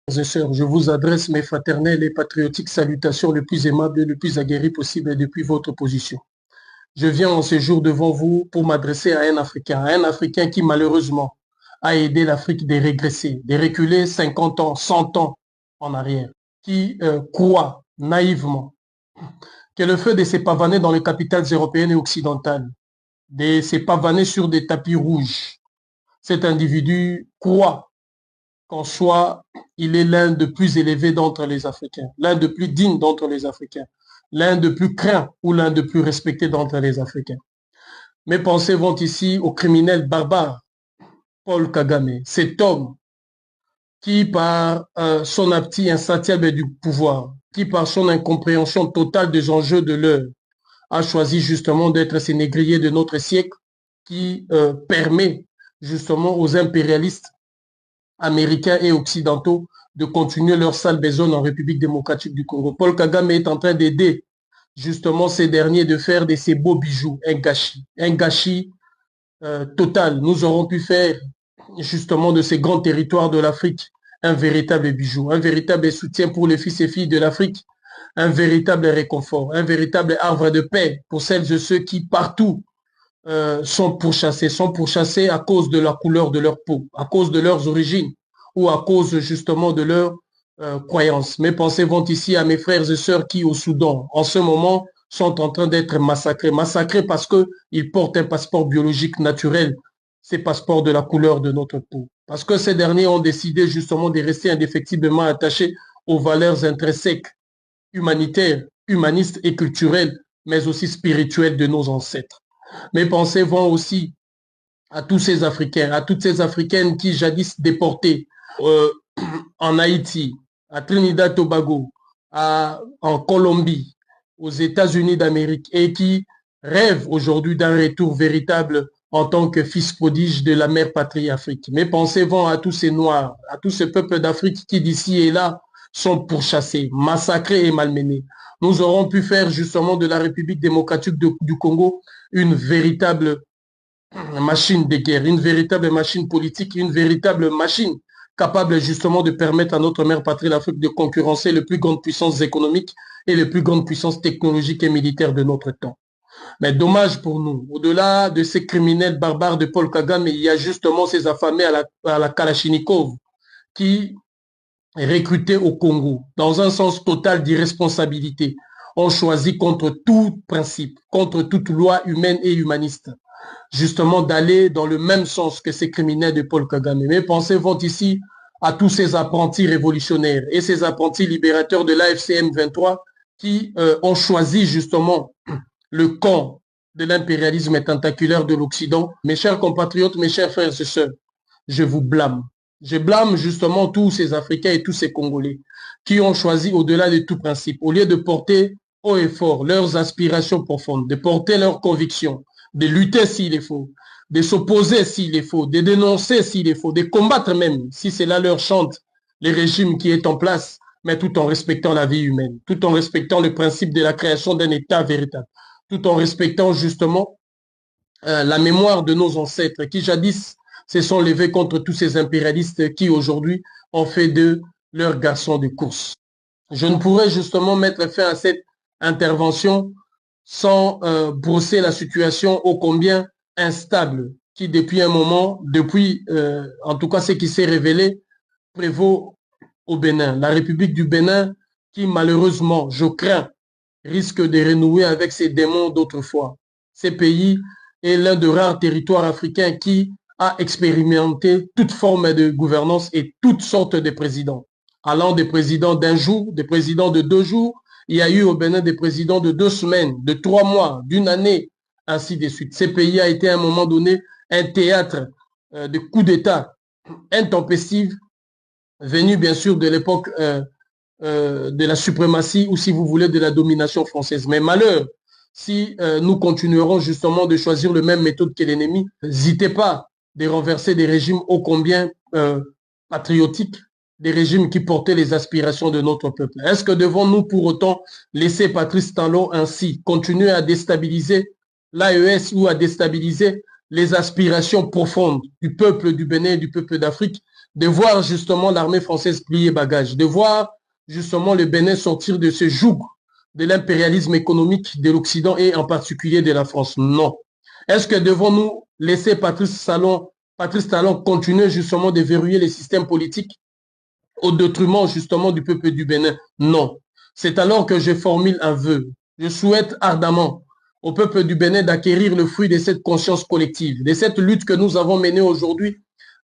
Frères et sœurs, je vous adresse mes fraternelles et patriotiques salutations le plus aimables et le plus aguerries possible depuis votre position. Je viens en ce jour devant vous pour m'adresser à un Africain qui malheureusement a aidé l'Afrique de régresser, de reculer 50 ans, 100 ans en arrière, qui croit naïvement que le fait de se pavaner dans les capitales européennes et occidentales, de se pavaner sur des tapis rouges, cet individu croit qu'en soi, il est l'un de plus élevés d'entre les Africains, l'un de plus digne d'entre les Africains, l'un de plus craint ou l'un de plus respecté d'entre les Africains. Mes pensées vont ici au criminel barbare Paul Kagame, cet homme qui, par son appétit insatiable du pouvoir, qui, par son incompréhension totale des enjeux de l'heure, a choisi justement d'être ce négrier de notre siècle qui permet justement aux impérialistes américains et occidentaux de continuer leur sale besogne en République démocratique du Congo. Paul Kagame est en train d'aider justement ces derniers de faire de ces beaux bijoux un gâchis total. Nous aurons pu faire justement de ces grands territoires de l'Afrique un véritable bijou, un véritable soutien pour les fils et filles de l'Afrique, un véritable réconfort, un véritable havre de paix pour celles et ceux qui partout sont pourchassés à cause de la couleur de leur peau, à cause de leurs origines ou à cause justement de leurs croyances. Mes pensées vont ici à mes frères et sœurs qui au Soudan, en ce moment, sont en train d'être massacrés. Massacrés parce qu'ils portent un passeport biologique naturel, ces passeports de la couleur de notre peau. Parce que ces derniers ont décidé justement de rester indéfectiblement attachés aux valeurs intrinsèques, humanitaires, humanistes et culturelles, mais aussi spirituelles de nos ancêtres. Mes pensées vont aussi à tous ces Africains, à toutes ces Africaines qui jadis déportées euh, en Haïti, à Trinidad Tobago, en Colombie, aux États-Unis d'Amérique et qui rêvent aujourd'hui d'un retour véritable en tant que fils prodige de la mère patrie Afrique. Mes pensées vont à tous ces Noirs, à tous ces peuples d'Afrique qui d'ici et là sont pourchassés, massacrés et malmenés. Nous aurons pu faire justement de la République démocratique du Congo une véritable machine de guerre, une véritable machine politique, une véritable machine capable justement de permettre à notre mère patrie, l'Afrique, de concurrencer les plus grandes puissances économiques et les plus grandes puissances technologiques et militaires de notre temps. Mais dommage pour nous, au-delà de ces criminels barbares de Paul Kagame, il y a justement ces affamés à la Kalachnikov qui, recrutés au Congo, dans un sens total d'irresponsabilité, ont choisi contre tout principe, contre toute loi humaine et humaniste, justement d'aller dans le même sens que ces criminels de Paul Kagame. Mes pensées vont ici à tous ces apprentis révolutionnaires et ces apprentis libérateurs de l'AFCM 23 qui ont choisi justement le camp de l'impérialisme tentaculaire de l'Occident. Mes chers compatriotes, mes chers frères et sœurs, je vous blâme. Je blâme justement tous ces Africains et tous ces Congolais qui ont choisi au-delà de tout principe, au lieu de porter haut et fort leurs aspirations profondes, de porter leurs convictions, de lutter s'il est faut, de s'opposer s'il est faut, de dénoncer s'il est faut, de combattre même, si cela leur chante, le régime qui est en place, mais tout en respectant la vie humaine, tout en respectant le principe de la création d'un État véritable, tout en respectant justement la mémoire de nos ancêtres qui jadis se sont levés contre tous ces impérialistes qui aujourd'hui ont fait de leurs garçons de course. Je ne pourrais justement mettre fin à cette intervention sans brosser la situation ô combien instable qui depuis un moment, depuis en tout cas ce qui s'est révélé, prévaut au Bénin. La République du Bénin qui malheureusement, je crains, risque de renouer avec ses démons d'autrefois. Ces pays est l'un de rares territoires africains qui a expérimenté toute forme de gouvernance et toutes sortes de présidents. Allant des présidents d'un jour, des présidents de 2 jours, il y a eu au Bénin des présidents de 2 semaines, de 3 mois, d'une année, ainsi de suite. Ces pays a été à un moment donné un théâtre de coups d'État intempestifs, venus bien sûr de l'époque de la suprématie ou si vous voulez de la domination française. Mais malheur, si nous continuerons justement de choisir le même méthode que l'ennemi, n'hésitez pas de renverser des régimes ô combien patriotiques, des régimes qui portaient les aspirations de notre peuple. Est-ce que devons-nous pour autant laisser Patrice Talon ainsi continuer à déstabiliser l'AES ou à déstabiliser les aspirations profondes du peuple du Bénin et du peuple d'Afrique de voir justement l'armée française plier bagage, de voir justement le Bénin sortir de ce joug de l'impérialisme économique de l'Occident et en particulier de la France. Non. Est-ce que devons-nous laisser Patrice Talon continuer justement de verrouiller les systèmes politiques au détriment justement du peuple du Bénin? Non. C'est alors que je formule un vœu. Je souhaite ardemment au peuple du Bénin d'acquérir le fruit de cette conscience collective, de cette lutte que nous avons menée aujourd'hui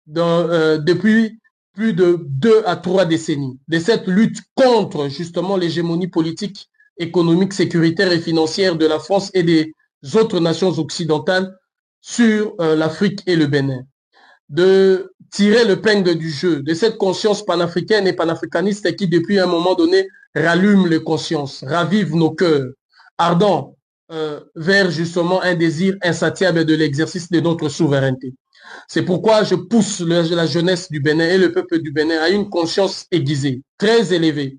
depuis plus de 2 à 3 décennies, de cette lutte contre justement l'hégémonie politique, économique, sécuritaire et financière de la France et des autres nations occidentales sur l'Afrique et le Bénin, de tirer le peigne du jeu, de cette conscience panafricaine et panafricaniste qui, depuis un moment donné, rallume les consciences, ravive nos cœurs, ardents vers justement un désir insatiable de l'exercice de notre souveraineté. C'est pourquoi je pousse la jeunesse du Bénin et le peuple du Bénin à une conscience aiguisée, très élevée,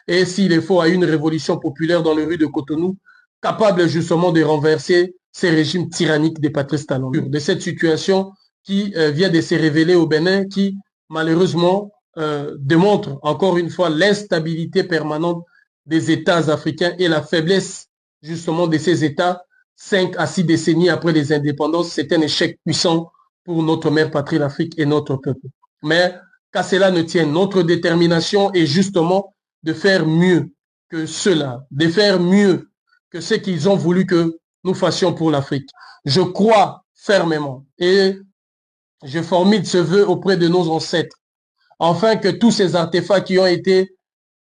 et s'il est faut, à une révolution populaire dans les rues de Cotonou, capable justement de renverser ces régimes tyranniques des Patrice Talon. De cette situation qui vient de se révéler au Bénin, qui malheureusement démontre encore une fois l'instabilité permanente des États africains et la faiblesse justement de ces États 5 à 6 décennies après les indépendances. C'est un échec puissant pour notre mère patrie, l'Afrique et notre peuple. Mais qu'à cela ne tienne, notre détermination est justement de faire mieux que cela, de faire mieux que ce qu'ils ont voulu que nous fassions pour l'Afrique. Je crois fermement et je formule ce vœu auprès de nos ancêtres, afin que tous ces artefacts qui ont été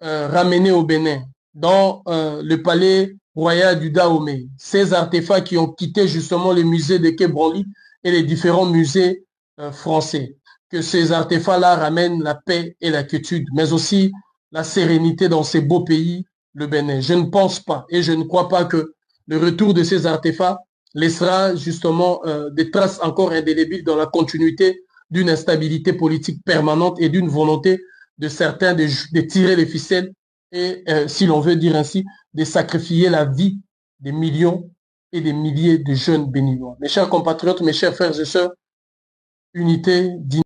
ramenés au Bénin, dans le palais royal du Dahomey, ces artefacts qui ont quitté justement le musée de Quai Branly et les différents musées français, que ces artefacts-là ramènent la paix et la quiétude, mais aussi la sérénité dans ces beaux pays, le Bénin. Je ne pense pas et je ne crois pas que le retour de ces artefacts laissera justement des traces encore indélébiles dans la continuité d'une instabilité politique permanente et d'une volonté de certains de tirer les ficelles et, si l'on veut dire ainsi, de sacrifier la vie des millions et des milliers de jeunes béninois. Mes chers compatriotes, mes chers frères et sœurs, unité, dignité.